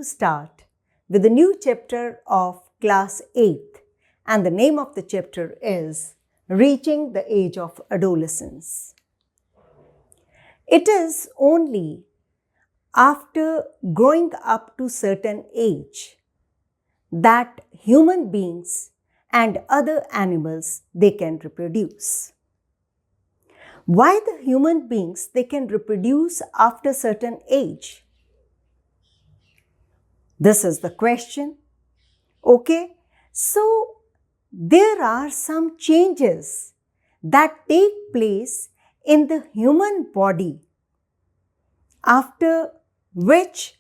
to start with a new chapter of class 8th, and the name of the chapter is Reaching the Age of Adolescence. It is only after growing up to certain age that human beings and other animals they can reproduce. Why the human beings they can reproduce after certain age? This is the question. Okay, so there are some changes that take place in the human body after which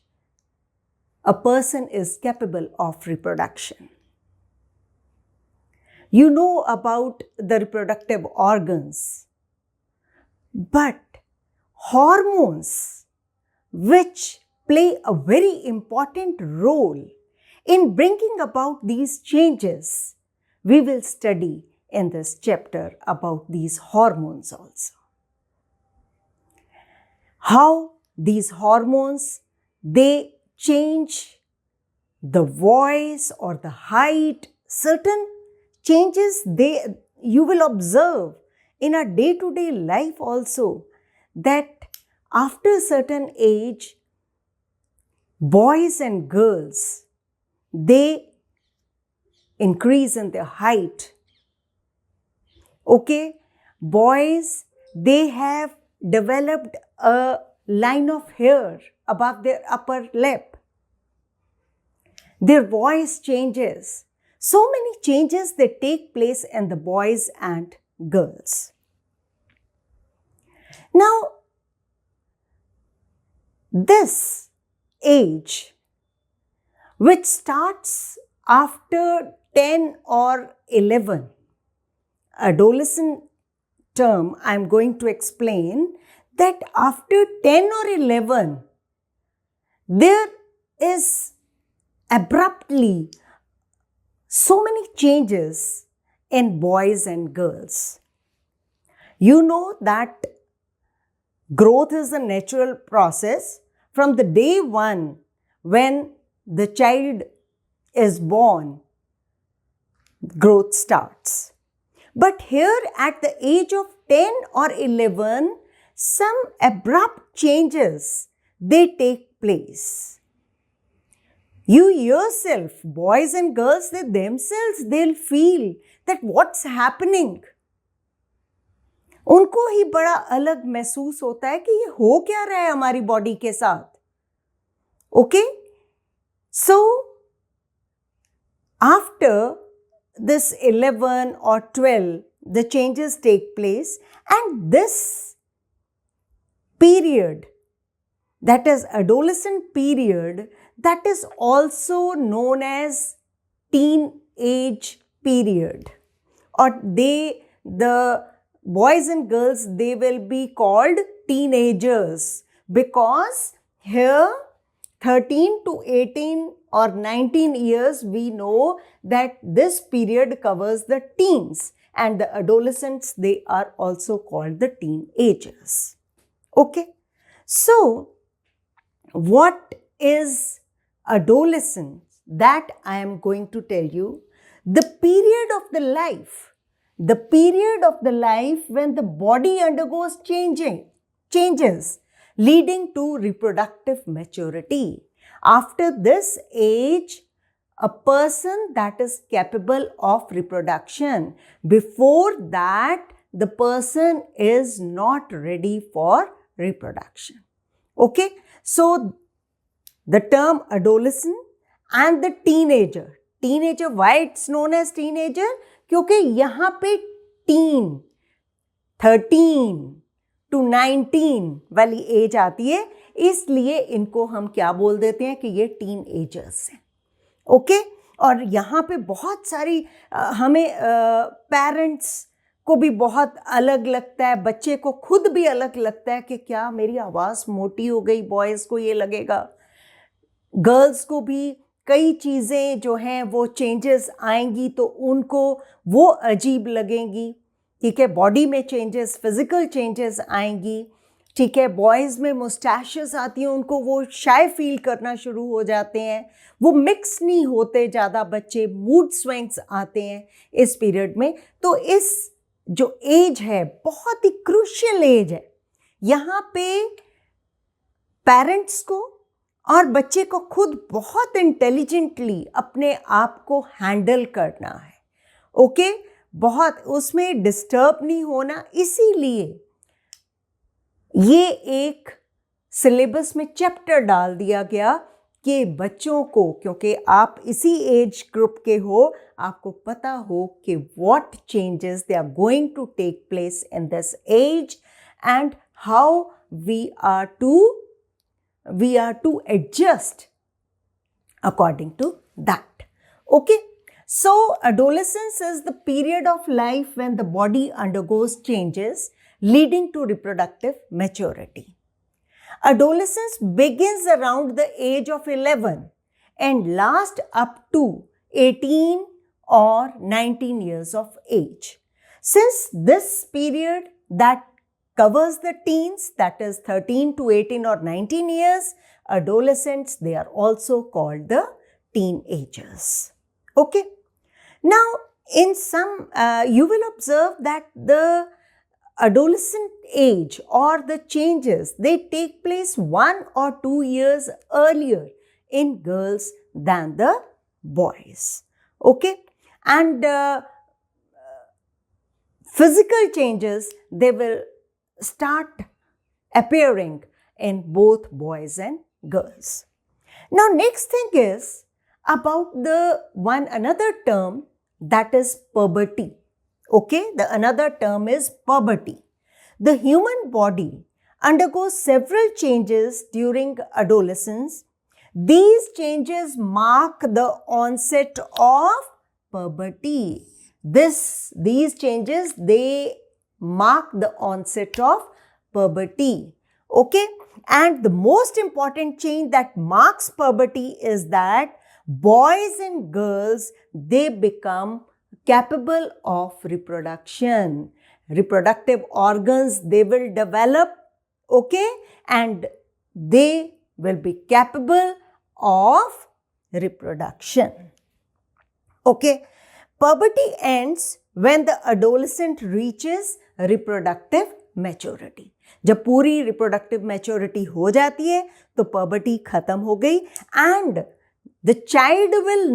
a person is capable of reproduction. You know about the reproductive organs, but hormones, which play a very important role in bringing about these changes, we will study in this chapter about these hormones also. How these hormones, they change the voice or the height, certain changes you will observe in a day-to-day life also, that after a certain age, boys and girls, they increase in their height. Okay, boys, they have developed a line of hair above their upper lip. Their voice changes. So many changes that take place in the boys and girls. Now, this age, which starts after 10 or 11, adolescent term I am going to explain, that after 10 or 11, there is abruptly so many changes in boys and girls. You know that growth is a natural process. From the day one, when the child is born, growth starts. But here at the age of 10 or 11, some abrupt changes, they take place. You yourself, boys and girls, they themselves, they'll feel that what's happening. उनको ही बड़ा अलग महसूस होता है कि ये हो क्या रहा है हमारी बॉडी के साथ. Okay? So, after this 11 or 12, the changes take place, and this period, that is adolescent period, that is also known as teenage period, or the boys and girls, they will be called teenagers, because here 13 to 18 or 19 years, we know that this period covers the teens, and the adolescents, they are also called the teenagers. Okay, so what is adolescence? That I am going to tell you. The period of the life when the body undergoes changes leading to reproductive maturity. After this age, a person that is capable of reproduction. Before that, the person is not ready for reproduction. Okay, so the term adolescent and the teenager, why it's known as teenager? क्योंकि यहाँ पे teen 13 to 19 वाली as आती है, इसलिए इनको हम क्या बोल देते हैं कि ये टीन एजर्स हैं. ओके, और यहाँ पे बहुत सारी हमें पेरेंट्स को भी बहुत अलग लगता है, बच्चे को खुद भी अलग लगता है कि क्या मेरी आवाज़ मोटी हो गई, बॉयज़ को ये लगेगा, गर्ल्स को भी कई चीज़ें जो हैं वो चेंजेस आएंगी तो उनको वो अजीब लगेंगी. ठीक है, बॉडी में चेंजेस, फिजिकल चेंजेस आएंगी. ठीक है, बॉयज़ में मुस्टैशेस आती हैं, उनको वो शाय फील करना शुरू हो जाते हैं, वो मिक्स नहीं होते ज़्यादा बच्चे, मूड स्विंग्स आते हैं इस पीरियड में। तो इस जो एज है बहुत ही क्रूशियल एज है, यहाँ पे पेरेंट्स को और बच्चे को खुद बहुत इंटेलिजेंटली अपने आप को हैंडल करना है। ओके, बहुत उसमें डिस्टर्ब नहीं होना, इसीलिए ये एक सिलेबस में चैप्टर डाल दिया गया कि बच्चों को, क्योंकि आप इसी एज ग्रुप के हो, आपको पता हो कि what changes they are going to take place in this age and how we are to adjust according to that. Okay, so adolescence is the period of life when the body undergoes changes leading to reproductive maturity. Adolescence begins around the age of 11 and lasts up to 18 or 19 years of age. Since this period that covers the teens, that is 13 to 18 or 19 years, adolescents, they are also called the teenagers. Okay. Now, in some, you will observe that the adolescent age or the changes, they take place 1 or 2 years earlier in girls than the boys. Okay. And physical changes, they will start appearing in both boys and girls. Now, next thing is about another term, that is puberty. Okay, the another term is puberty. The human body undergoes several changes during adolescence. These changes mark the onset of puberty. These changes, they mark the onset of puberty. Okay, and the most important change that marks puberty is that boys and girls, they become capable of reproduction. Reproductive organs, they will develop, okay, and they will be capable of reproduction. Okay, puberty ends when the adolescent reaches reproductive maturity. जब पूरी reproductive maturity हो जाती है तो puberty खत्म हो गई and the child will,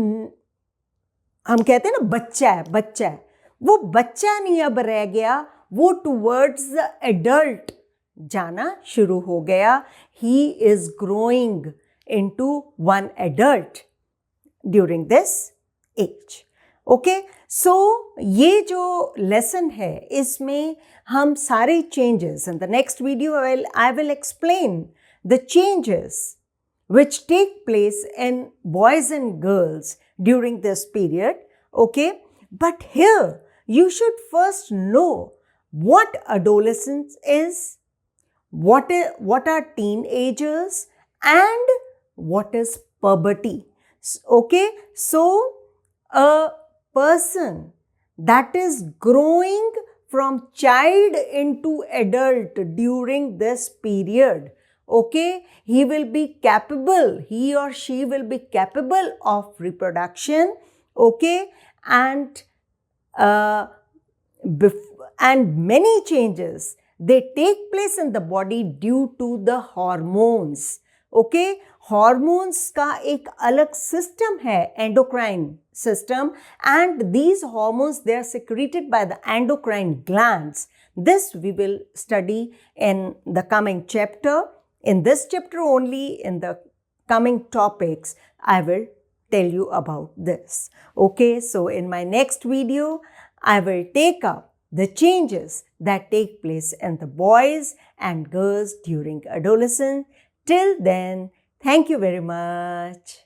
हम कहते हैं ना बच्चा है, वो बच्चा नहीं अब रह गया, वो towards the adult जाना शुरू हो गया. He is growing into one adult during this age. Okay, so ये जो lesson है इसमें हम सारे changes, in the next video I will explain the changes which take place in boys and girls during this period. Okay, but here you should first know what adolescence is, what are teenagers, and what is puberty. Okay, so a person that is growing from child into adult during this period, okay, he or she will be capable of reproduction, okay, and many changes, they take place in the body due to the hormones. Okay, hormones का एक अलग system है, endocrine system, and these hormones, they are secreted by the endocrine glands. This we will study in the coming chapter. In this chapter only, in the coming topics, I will tell you about this. Okay, so in my next video, I will take up the changes that take place in the boys and girls during adolescence. Till then, thank you very much.